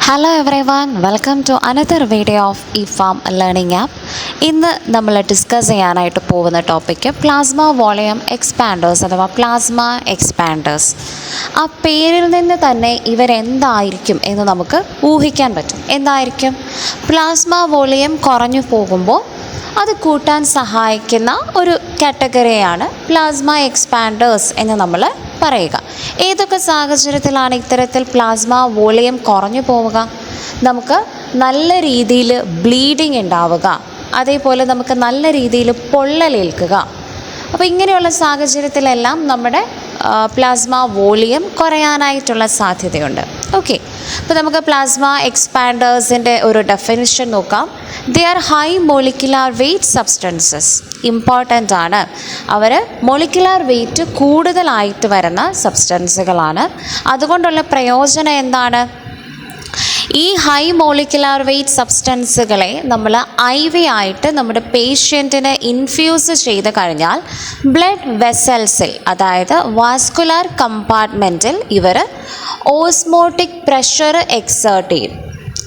Hello everyone, welcome to another video of ഇഫാം learning app. ഇന്ന് നമ്മൾ discuss ചെയ്യാനായിട്ട് പോകുന്ന ടോപ്പിക്ക് പ്ലാസ്മ വോളിയം എക്സ്പാൻഡേഴ്സ് അഥവാ പ്ലാസ്മ എക്സ്പാൻഡേഴ്സ്. ആ പേരിൽ നിന്ന് തന്നെ ഇവരെന്തായിരിക്കും എന്ന് നമുക്ക് ഊഹിക്കാൻ പറ്റും. എന്തായിരിക്കും? പ്ലാസ്മ വോളിയം കുറഞ്ഞു പോകുമ്പോൾ അത് കൂട്ടാൻ സഹായിക്കുന്ന ഒരു കാറ്റഗറിയാണ് പ്ലാസ്മ എക്സ്പാൻഡേഴ്സ് എന്ന് നമ്മൾ പറയുക. ഏതൊക്കെ സാഹചര്യത്തിലാണ് ഇത്തരത്തിൽ പ്ലാസ്മ വോളിയം കുറഞ്ഞു പോവുക? നമുക്ക് നല്ല രീതിയിൽ ബ്ലീഡിങ് ഉണ്ടാവുക, അതേപോലെ നമുക്ക് നല്ല രീതിയിൽ പൊള്ളലേൽക്കുക. അപ്പോൾ ഇങ്ങനെയുള്ള സാഹചര്യത്തിലെല്ലാം നമ്മുടെ പ്ലാസ്മ വോളിയം കുറയാനായിട്ടുള്ള സാധ്യതയുണ്ട്. ഓക്കെ, അപ്പോൾ നമുക്ക് പ്ലാസ്മ എക്സ്പാൻഡേഴ്സിൻ്റെ ഒരു ഡെഫിനിഷൻ നോക്കാം. They are high molecular weight substances. Important ആണ്, അവർ മോളിക്കുലാർ വെയ്റ്റ് കൂടുതലായിട്ട് വരുന്ന സബ്സ്റ്റൻസുകളാണ്. അതുകൊണ്ടുള്ള പ്രയോജനം എന്താണ്? ഈ ഹൈ മോളിക്കുലാർ വെയ്റ്റ് സബ്സ്റ്റൻസുകളെ നമ്മൾ IV ആയിട്ട് നമ്മുടെ പേഷ്യൻറ്റിന് ഇൻഫ്യൂസ് ചെയ്ത് കഴിഞ്ഞാൽ ബ്ലഡ് വെസൽസിൽ, അതായത് വാസ്കുലാർ കമ്പാർട്ട്മെൻറ്റിൽ ഇവർ ഓസ്മോട്ടിക് പ്രഷർ എക്സേർട്ട് ചെയ്യും.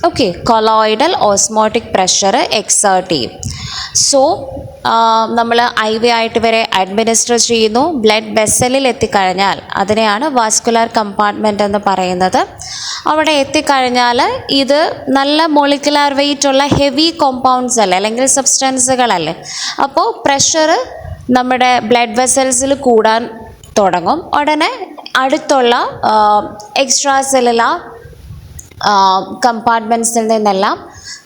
Okay, colloidal osmotic pressure exert ചെയ്യും. സോ നമ്മൾ IV ആയിട്ട് ഇവരെ അഡ്മിനിസ്റ്റർ ചെയ്യുന്നു. ബ്ലഡ് വെസലിൽ എത്തിക്കഴിഞ്ഞാൽ അതിനെയാണ് വാസ്കുലാർ കമ്പാർട്ട്മെൻറ്റ് എന്ന് പറയുന്നത്. അവിടെ എത്തിക്കഴിഞ്ഞാൽ ഇത് നല്ല മോളിക്കുലാർ വെയിറ്റ് ഉള്ള ഹെവി കോമ്പൗണ്ട്സ് അല്ലേ, അല്ലെങ്കിൽ സബ്സ്റ്റൻസുകളല്ലേ. അപ്പോൾ പ്രഷർ നമ്മുടെ ബ്ലഡ് വെസൽസിൽ കൂടാൻ തുടങ്ങും. ഉടനെ അടുത്തുള്ള എക്സ്ട്രാ സെല്ലുലാർ കമ്പാർട്ട്മെൻറ്റ്സിൽ നിന്നെല്ലാം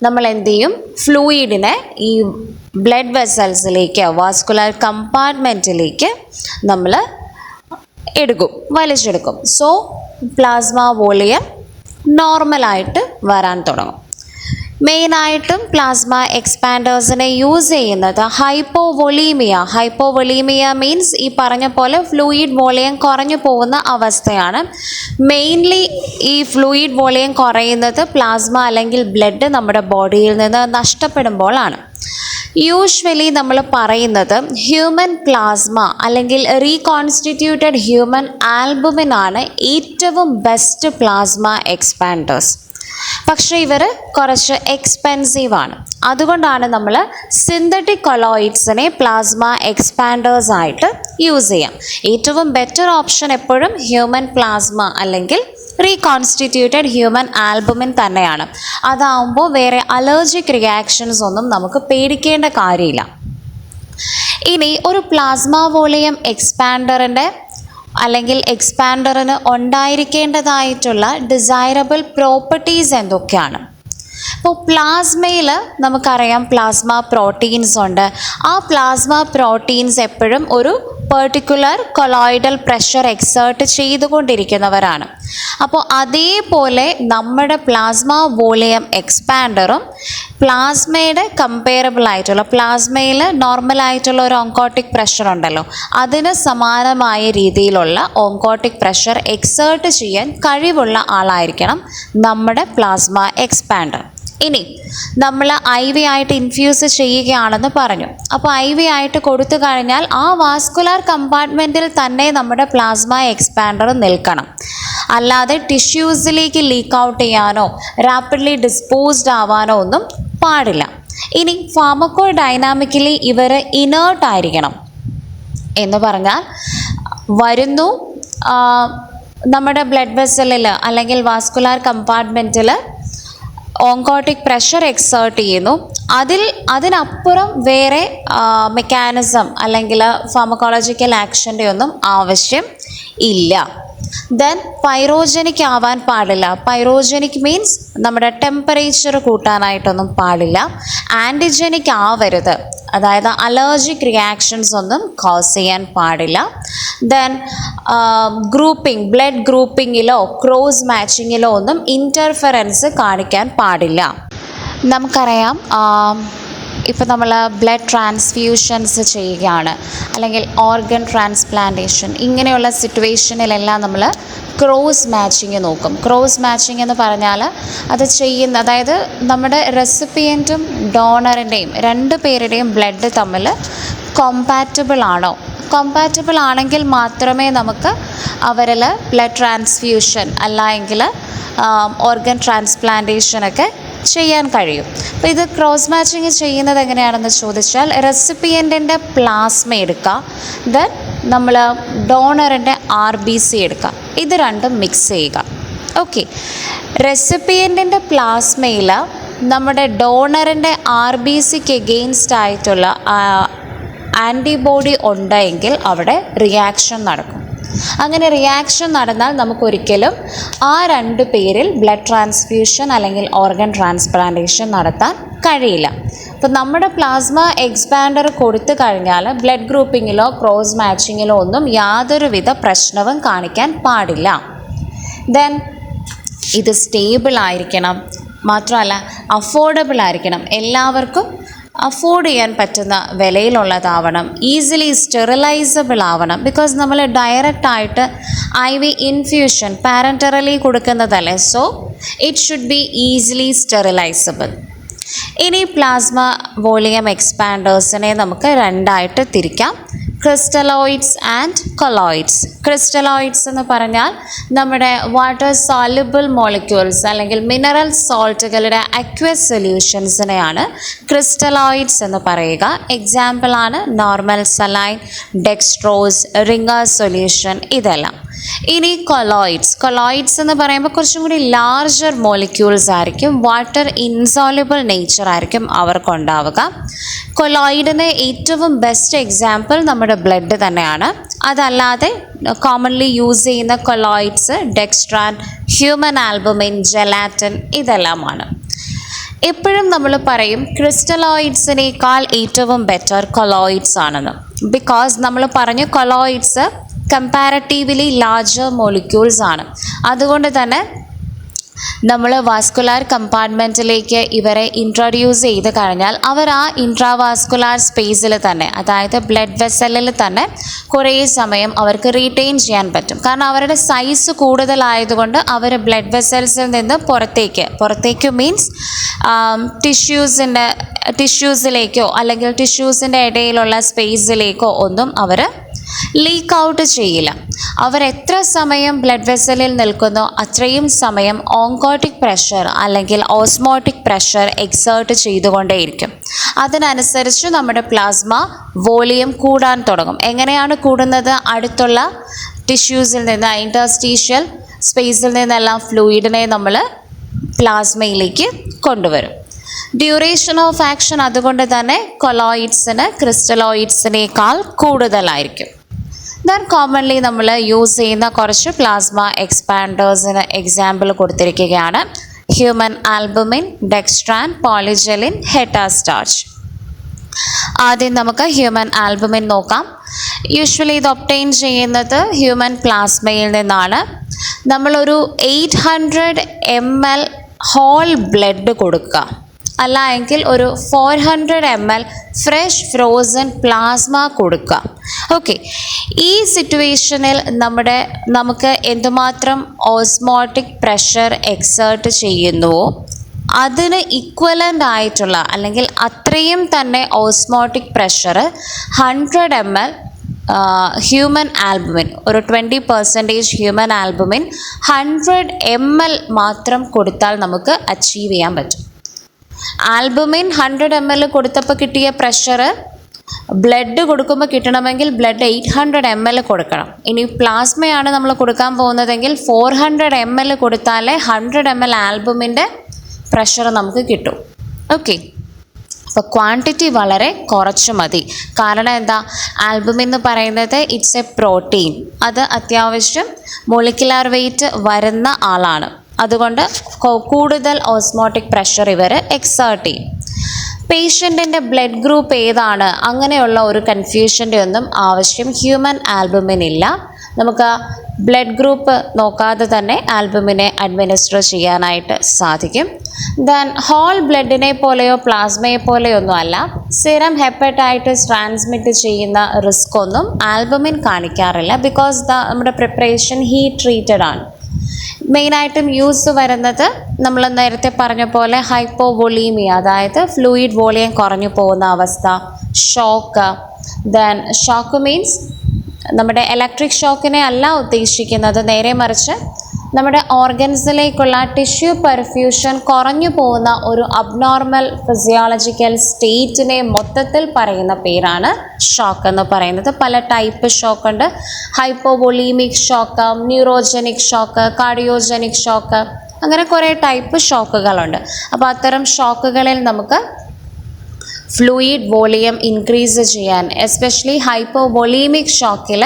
നമ്മൾ എന്ത് ചെയ്യും? ഫ്ലൂയിഡിനെ ഈ ബ്ലഡ് വെസൽസിലേക്ക്, വാസ്കുലാർ കമ്പാർട്ട്മെൻറ്റിലേക്ക് നമ്മൾ വലിച്ചെടുക്കും. സോ പ്ലാസ്മ വോളിയം നോർമലായിട്ട് വരാൻ തുടങ്ങും. മെയിനായിട്ടും പ്ലാസ്മ എക്സ്പാൻഡേഴ്സിനെ യൂസ് ചെയ്യുന്നത് ഹൈപ്പോവൊളീമിയ മീൻസ് ഈ പറഞ്ഞ പോലെ ഫ്ലൂയിഡ് വോളിയം കുറഞ്ഞു പോകുന്ന അവസ്ഥയാണ്. മെയിൻലി ഈ ഫ്ലൂയിഡ് വോളിയം കുറയുന്നത് പ്ലാസ്മ അല്ലെങ്കിൽ ബ്ലഡ് നമ്മുടെ ബോഡിയിൽ നിന്ന് നഷ്ടപ്പെടുമ്പോഴാണ്. യൂഷ്വലി നമ്മൾ പറയുന്നത് ഹ്യൂമൻ പ്ലാസ്മ അല്ലെങ്കിൽ റീകോൺസ്റ്റിറ്റ്യൂട്ടഡ് ഹ്യൂമൻ ആൽബുമിനാണ് ഏറ്റവും ബെസ്റ്റ് പ്ലാസ്മ എക്സ്പാൻഡേഴ്സ്. പക്ഷേ ഇവർ കുറച്ച് എക്സ്പെൻസീവാണ്. അതുകൊണ്ടാണ് നമ്മൾ സിന്തറ്റിക് കൊളോയിഡ്സിനെ പ്ലാസ്മ എക്സ്പാൻഡേഴ്സ് ആയിട്ട് യൂസ് ചെയ്യാം. ഏറ്റവും ബെറ്റർ ഓപ്ഷൻ എപ്പോഴും ഹ്യൂമൻ പ്ലാസ്മ അല്ലെങ്കിൽ റീകോൺസ്റ്റിറ്റ്യൂട്ടഡ് ഹ്യൂമൻ ആൽബുമിൻ തന്നെയാണ്. അതാവുമ്പോൾ വേറെ അലർജിക് റിയാക്ഷൻസ് ഒന്നും നമുക്ക് പേടിക്കേണ്ട കാര്യമില്ല. ഇനി ഒരു പ്ലാസ്മ വോളിയം എക്സ്പാൻഡറിന് ഉണ്ടായിരിക്കേണ്ടതായിട്ടുള്ള ഡിസൈറബിൾ പ്രോപ്പർട്ടീസ് എന്തൊക്കെയാണ്? ഇപ്പോൾ പ്ലാസ്മയിൽ നമുക്കറിയാം പ്ലാസ്മ പ്രോട്ടീൻസ് ഉണ്ട്. ആ പ്ലാസ്മ പ്രോട്ടീൻസ് എപ്പോഴും ഒരു പെർട്ടിക്കുലർ കൊളോയിഡൽ പ്രഷർ എക്സേർട്ട് ചെയ്തുകൊണ്ടിരിക്കുന്നവരാണ്. അപ്പോൾ അതേപോലെ നമ്മുടെ പ്ലാസ്മ വോളിയം എക്സ്പാൻഡറും പ്ലാസ്മയുടെ കമ്പയറബിൾ ആയിട്ടുള്ള, പ്ലാസ്മയിൽ നോർമലായിട്ടുള്ള ഒരു ഓങ്കോട്ടിക് പ്രഷർ ഉണ്ടല്ലോ, അതിന് സമാനമായ രീതിയിലുള്ള ഓങ്കോട്ടിക് പ്രഷർ എക്സേർട്ട് ചെയ്യാൻ കഴിവുള്ള ആളായിരിക്കണം നമ്മുടെ പ്ലാസ്മ എക്സ്പാൻഡർ. ഇനി നമ്മൾ IV ആയിട്ട് ഇൻഫ്യൂസ് ചെയ്യുകയാണെന്ന് പറഞ്ഞു. അപ്പോൾ IV ആയിട്ട് കൊടുത്തു കഴിഞ്ഞാൽ ആ വാസ്കുലാർ കമ്പാർട്ട്മെൻറ്റിൽ തന്നെ നമ്മുടെ പ്ലാസ്മ എക്സ്പാൻഡർ നിൽക്കണം. അല്ലാതെ ടിഷ്യൂസിലേക്ക് ലീക്ക് ഔട്ട് ചെയ്യാനോ റാപ്പിഡ്ലി ഡിസ്പോസ്ഡ് ആവാനോ ഒന്നും പാടില്ല. ഇനി ഫാർമക്കോ ഡൈനാമിക്കലി ഇവർ ഇനേർട്ട് ആയിരിക്കണം. എന്ന് പറഞ്ഞാൽ വരുന്നു, നമ്മുടെ ബ്ലഡ് വെസലിൽ അല്ലെങ്കിൽ വാസ്കുലാർ കമ്പാർട്ട്മെൻറ്റിൽ ഓങ്കോട്ടിക് പ്രഷർ എക്സേർട്ട് ചെയ്യുന്നു. അതിനപ്പുറം വേറെ മെക്കാനിസം അല്ലെങ്കിൽ ഫാർമക്കോളജിക്കൽ ആക്ഷൻ്റെ ഒന്നും ആവശ്യം ഇല്ല. ദെൻ പൈറോജനിക് ആവാൻ പാടില്ല. പൈറോജനിക് മീൻസ് നമ്മുടെ ടെമ്പറേച്ചർ കൂട്ടാനായിട്ടൊന്നും പാടില്ല. ആൻറ്റിജനിക് ആവരുത്, അതായത് അലർജിക് റിയാക്ഷൻസ് ഒന്നും കോസ് ചെയ്യാൻ പാടില്ല. ദെൻ ബ്ലഡ് ഗ്രൂപ്പിങ്ങിലോ ക്രോസ് മാച്ചിങ്ങിലോ ഒന്നും ഇൻ്റർഫെറൻസ് കാണിക്കാൻ പാടില്ല. നമുക്കറിയാം, ഇപ്പോൾ നമ്മൾ ബ്ലഡ് ട്രാൻസ്ഫ്യൂഷൻസ് ചെയ്യുകയാണ് അല്ലെങ്കിൽ ഓർഗൻ ട്രാൻസ്പ്ലാന്റേഷൻ, ഇങ്ങനെയുള്ള സിറ്റുവേഷനിലെല്ലാം നമ്മൾ ക്രോസ് മാച്ചിങ് നോക്കും. ക്രോസ് മാച്ചിങ് എന്ന് പറഞ്ഞാൽ അത് അതായത് നമ്മുടെ റെസിപ്പിയൻറ്റും ഡോണറിൻ്റെയും രണ്ട് പേരുടെയും ബ്ലഡ് തമ്മിൽ കോമ്പാറ്റബിൾ ആണെങ്കിൽ മാത്രമേ നമുക്ക് അവരിൽ ബ്ലഡ് ട്രാൻസ്ഫ്യൂഷൻ അല്ലെങ്കിൽ ഓർഗൻ ട്രാൻസ്പ്ലാന്റേഷനൊക്കെ ചെയ്യാൻ കഴിയും. അപ്പോൾ ഇത് ക്രോസ് മാച്ചിങ് ചെയ്യുന്നത് എങ്ങനെയാണെന്ന് ചോദിച്ചാൽ റെസിപ്പിയൻറ്റിൻ്റെ പ്ലാസ്മ എടുക്കുക, ദെൻ നമ്മൾ ഡോണറിൻ്റെ RBC എടുക്കുക, ഇത് രണ്ടും മിക്സ് ചെയ്യുക. ഓക്കെ, റെസിപ്പിയൻറ്റിൻ്റെ പ്ലാസ്മയിൽ നമ്മുടെ ഡോണറിൻ്റെ RBCക്ക് എഗെയിൻസ്റ്റ് ആയിട്ടുള്ള ആൻറ്റിബോഡി ഉണ്ടെങ്കിൽ അവിടെ റിയാക്ഷൻ നടക്കും. അങ്ങനെ റിയാക്ഷൻ നടന്നാൽ നമുക്കൊരിക്കലും ആ 2 പേരിൽ ബ്ലഡ് ട്രാൻസ്ഫ്യൂഷൻ അല്ലെങ്കിൽ ഓർഗൻ ട്രാൻസ്പ്ലാന്റേഷൻ നടത്താൻ കഴിയില്ല. അപ്പോൾ നമ്മുടെ പ്ലാസ്മ എക്സ്പാൻഡർ കൊടുത്തു കഴിഞ്ഞാൽ ബ്ലഡ് ഗ്രൂപ്പിങ്ങിലോ ക്രോസ് മാച്ചിങ്ങിലോ ഒന്നും യാതൊരുവിധ പ്രശ്നവും കാണിക്കാൻ പാടില്ല. ദെൻ ഇത് സ്റ്റേബിൾ ആയിരിക്കണം, മാത്രമല്ല അഫോർഡബിൾ ആയിരിക്കണം, എല്ലാവർക്കും അഫോർഡ് ചെയ്യാൻ പറ്റുന്ന വിലയിലുള്ളതാവണം, ഈസിലി സ്റ്റെറിലൈസബിൾ ആവണം. ബിക്കോസ് നമ്മൾ ഡയറക്റ്റായിട്ട് IV ഇൻഫ്യൂഷൻ പാരൻറ്ററലി കൊടുക്കുന്നതല്ലേ, so it should be easily sterilisable. ഇനി പ്ലാസ്മ വോളിയം എക്സ്പാൻഡേഴ്സിനെ നമുക്ക് 2ആയിട്ട് തിരിക്കാം, ക്രിസ്റ്റലോയിഡ്സ് ആൻഡ് കൊളോയിഡ്സ്. ക്രിസ്റ്റലോയിഡ്സ് എന്ന് പറഞ്ഞാൽ നമ്മുടെ വാട്ടർ സോല്യുബിൾ മോളിക്യൂൾസ് അല്ലെങ്കിൽ മിനറൽ സോൾട്ടുകളുടെ അക്വസ് സൊല്യൂഷൻസിനെയാണ് ക്രിസ്റ്റലോയിഡ്സ് എന്ന് പറയുക. എക്സാമ്പിളാണ് normal saline, dextrose, ringer solution, ഇതെല്ലാം. ഇനി കൊളോയിഡ്സ് എന്ന് പറയുമ്പോൾ കുറച്ചും കൂടി ലാർജർ മോളിക്യൂൾസ് ആയിരിക്കും, വാട്ടർ ഇൻസോല്യുബിൾ നേച്ചർ ആയിരിക്കും അവർക്കുണ്ടാവുക. കൊളോയിഡിന് ഏറ്റവും ബെസ്റ്റ് എക്സാമ്പിൾ നമ്മുടെ ബ്ലഡ് തന്നെയാണ്. അതല്ലാതെ കോമൺലി യൂസ് ചെയ്യുന്ന colloids dextran, human albumin, gelatin, ഇതെല്ലാമാണ്. എപ്പോഴും നമ്മൾ പറയും ക്രിസ്റ്റലോയിഡ്സിനേക്കാൾ ഏറ്റവും ബെറ്റർ കൊളോയിഡ്സ് ആണെന്ന്. ബിക്കോസ് നമ്മൾ പറഞ്ഞു കൊളോയിഡ്സ് കമ്പാരറ്റീവ്ലി ലാർജർ മോളിക്യൂൾസ് ആണ്. അതുകൊണ്ട് തന്നെ നമ്മൾ വാസ്കുലാർ കമ്പാർട്ട്മെൻറ്റിലേക്ക് ഇവരെ ഇൻട്രൊഡ്യൂസ് ചെയ്ത് കഴിഞ്ഞാൽ അവർ ആ ഇൻട്രാവാസ്കുലാർ സ്പേസിൽ തന്നെ, അതായത് ബ്ലഡ് വെസലിൽ തന്നെ കുറേ സമയം അവർക്ക് റീറ്റെയിൻ ചെയ്യാൻ പറ്റും. കാരണം അവരുടെ സൈസ് കൂടുതലായതുകൊണ്ട് അവർ ബ്ലഡ് വെസൽസിൽ നിന്ന് പുറത്തേക്ക് മീൻസ് ടിഷ്യൂസിലേക്കോ അല്ലെങ്കിൽ ടിഷ്യൂസിൻ്റെ ഇടയിലുള്ള സ്പേസിലേക്കോ ഒന്നും അവർ ലീക്ക് ഔട്ട് ചെയ്യില്ല. അവർ എത്ര സമയം ബ്ലഡ് വെസലിൽ നിൽക്കുന്നോ അത്രയും സമയം ഓങ്കോട്ടിക് പ്രഷർ അല്ലെങ്കിൽ ഓസ്മോട്ടിക് പ്രഷർ എക്സേർട്ട് ചെയ്തുകൊണ്ടേയിരിക്കും. അതിനനുസരിച്ച് നമ്മുടെ പ്ലാസ്മ വോളിയം കൂടാൻ തുടങ്ങും. എങ്ങനെയാണ് കൂടുന്നത്? അടുത്തുള്ള ടിഷ്യൂസിൽ നിന്ന്, ഇൻറ്റർസ്റ്റീഷ്യൽ സ്പേസിൽ നിന്നെല്ലാം ഫ്ലൂയിഡിനെ നമ്മൾ പ്ലാസ്മയിലേക്ക് കൊണ്ടുവരും. ഡ്യൂറേഷൻ ഓഫ് ആക്ഷൻ അതുകൊണ്ട് തന്നെ കൊളോയിഡ്സിന് ക്രിസ്റ്റലോയിഡ്സിനേക്കാൾ കൂടുതലായിരിക്കും. ദെൻ കോമൺലി നമ്മൾ യൂസ് ചെയ്യുന്ന കുറച്ച് പ്ലാസ്മ എക്സ്പാൻഡേഴ്സിന് എക്സാമ്പിൾ കൊടുത്തിരിക്കുകയാണ്. Human albumin, dextran, polygeline, hetastarch. ആദ്യം നമുക്ക് ഹ്യൂമൻ ആൽബുമിൻ നോക്കാം. യൂഷ്വലി ഇത് ഒബ്റ്റെയിൻ ചെയ്യുന്നത് ഹ്യൂമൻ പ്ലാസ്മയിൽ നിന്നാണ്. നമ്മളൊരു 800 ml ഹോൾ ബ്ലഡ് കൊടുക്കുക, അല്ല എങ്കിൽ ഒരു 400 ml ഫ്രഷ് ഫ്രോസൺ പ്ലാസ്മ കൊടുക്കുക. ഓക്കെ, ഈ സിറ്റുവേഷനിൽ നമുക്ക് എന്തുമാത്രം ഓസ്മോട്ടിക് പ്രഷർ എക്സേർട്ട് ചെയ്യുന്നുവോ അതിന് ഈക്വലൻ്റ് ആയിട്ടുള്ള അല്ലെങ്കിൽ അത്രയും തന്നെ osmotic pressure 100 ml human albumin, ഒരു 20% ഹ്യൂമൻ ആൽബുമിൻ 100 ml മാത്രം കൊടുത്താൽ നമുക്ക് അച്ചീവ് ചെയ്യാൻ പറ്റും. ആൽബുമിൻ 100 ml കൊടുത്തപ്പോൾ കിട്ടിയ പ്രഷർ ബ്ലഡ് കൊടുക്കുമ്പോൾ കിട്ടണമെങ്കിൽ ബ്ലഡ് 800 ml കൊടുക്കണം. ഇനി പ്ലാസ്മയാണ് നമ്മൾ കൊടുക്കാൻ പോകുന്നതെങ്കിൽ 400 ml കൊടുത്താലേ 100 ml ആൽബുമിൻ്റെ പ്രഷർ നമുക്ക് കിട്ടും. ഓക്കെ, അപ്പോൾ ക്വാണ്ടിറ്റി വളരെ കുറച്ച് മതി. കാരണം എന്താ, ആൽബുമിൻ എന്ന് പറയുന്നത് ഇറ്റ്സ് എ പ്രോട്ടീൻ, അത് അത്യാവശ്യം മൊളിക്കുലാർ വെയിറ്റ് വരുന്ന ആളാണ്. അതുകൊണ്ട് കൂടുതൽ ഓസ്മോട്ടിക് പ്രഷർ ഇവർ എക്സേർട്ട് ചെയ്യും. പേഷ്യൻറ്റിൻ്റെ ബ്ലഡ് ഗ്രൂപ്പ് ഏതാണ് അങ്ങനെയുള്ള ഒരു കൺഫ്യൂഷൻ്റെ ഒന്നും ആവശ്യം ഹ്യൂമൻ ആൽബുമിനില്ല. നമുക്ക് ബ്ലഡ് ഗ്രൂപ്പ് നോക്കാതെ തന്നെ ആൽബുമിനെ അഡ്മിനിസ്റ്റർ ചെയ്യാനായിട്ട് സാധിക്കും. ദെൻ ഹോൾ ബ്ലഡിനെ പോലെയോ പ്ലാസ്മയെ പോലെയോ ഒന്നും അല്ല, സിറം ഹെപ്പറ്റൈറ്റിസ് ട്രാൻസ്മിറ്റ് ചെയ്യുന്ന റിസ്ക് ഒന്നും ആൽബുമിൻ കാണിക്കാറില്ല. ബിക്കോസ് നമ്മുടെ പ്രിപ്പറേഷൻ ഹീറ്റ് ട്രീറ്റഡ് ആണ്. മെയിനായിട്ടും യൂസ് വരുന്നത് നമ്മൾ നേരത്തെ പറഞ്ഞ പോലെ ഹൈപ്പോവോളീമിയ, അതായത് ഫ്ലൂയിഡ് വോളിയം കുറഞ്ഞു പോകുന്ന അവസ്ഥ, ഷോക്ക്. ദെൻ ഷോക്ക് മീൻസ് നമ്മുടെ ഇലക്ട്രിക് ഷോക്കിനെ അല്ല ഉദ്ദേശിക്കുന്നത്, നേരെ മറിച്ച് നമ്മുടെ ഓർഗൻസിലേക്കുള്ള ടിഷ്യൂ പെർഫ്യൂഷൻ കുറഞ്ഞു പോകുന്ന ഒരു അബ്നോർമൽ ഫിസിയോളജിക്കൽ സ്റ്റേറ്റിനെ മൊത്തത്തിൽ പറയുന്ന പേരാണ് ഷോക്ക് എന്ന് പറയുന്നത്. പല ടൈപ്പ് ഷോക്ക് ഉണ്ട്. Hypovolemic shock, neurogenic shock, cardiogenic shock, അങ്ങനെ കുറേ ടൈപ്പ് ഷോക്കുകളുണ്ട്. അപ്പോൾ അത്തരം ഷോക്കുകളിൽ നമുക്ക് ഫ്ലൂയിഡ് വോളിയം ഇൻക്രീസ് ചെയ്യാൻ, എസ്പെഷ്യലി ഹൈപ്പോവൊളീമിക് ഷോക്കിൽ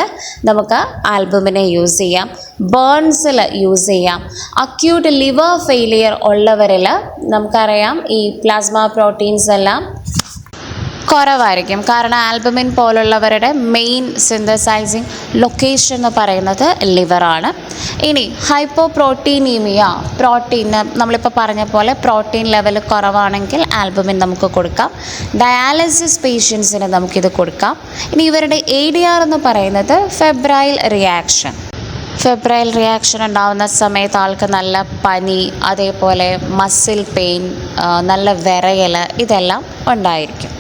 നമുക്ക് ആൽബുമിനെ യൂസ് ചെയ്യാം. ബേൺസിൽ യൂസ് ചെയ്യാം. അക്യൂട്ട് ലിവർ ഫെയിലിയർ ഉള്ളവരിൽ നമുക്കറിയാം ഈ പ്ലാസ്മ പ്രോട്ടീൻസ് എല്ലാം കുറവായിരിക്കും. കാരണം ആൽബുമിൻ പോലുള്ളവരുടെ മെയിൻ സിന്തസൈസിങ് ലൊക്കേഷൻ എന്ന് പറയുന്നത് ലിവറാണ്. ഇനി ഹൈപ്പോപ്രോട്ടീനീമിയ, പ്രോട്ടീന് നമ്മളിപ്പോൾ പറഞ്ഞ പോലെ പ്രോട്ടീൻ ലെവൽ കുറവാണെങ്കിൽ ആൽബുമിൻ നമുക്ക് കൊടുക്കാം. ഡയാലിസിസ് പേഷ്യൻസിന് നമുക്കിത് കൊടുക്കാം. ഇനി ഇവരുടെ ADR എന്ന് പറയുന്നത് ഫെബ്രൈൽ റിയാക്ഷൻ ഉണ്ടാകുന്ന സമയത്ത് ആൾക്ക് നല്ല പനി, അതേപോലെ മസിൽ പെയിൻ, നല്ല വിറയൽ, ഇതെല്ലാം ഉണ്ടായിരിക്കും.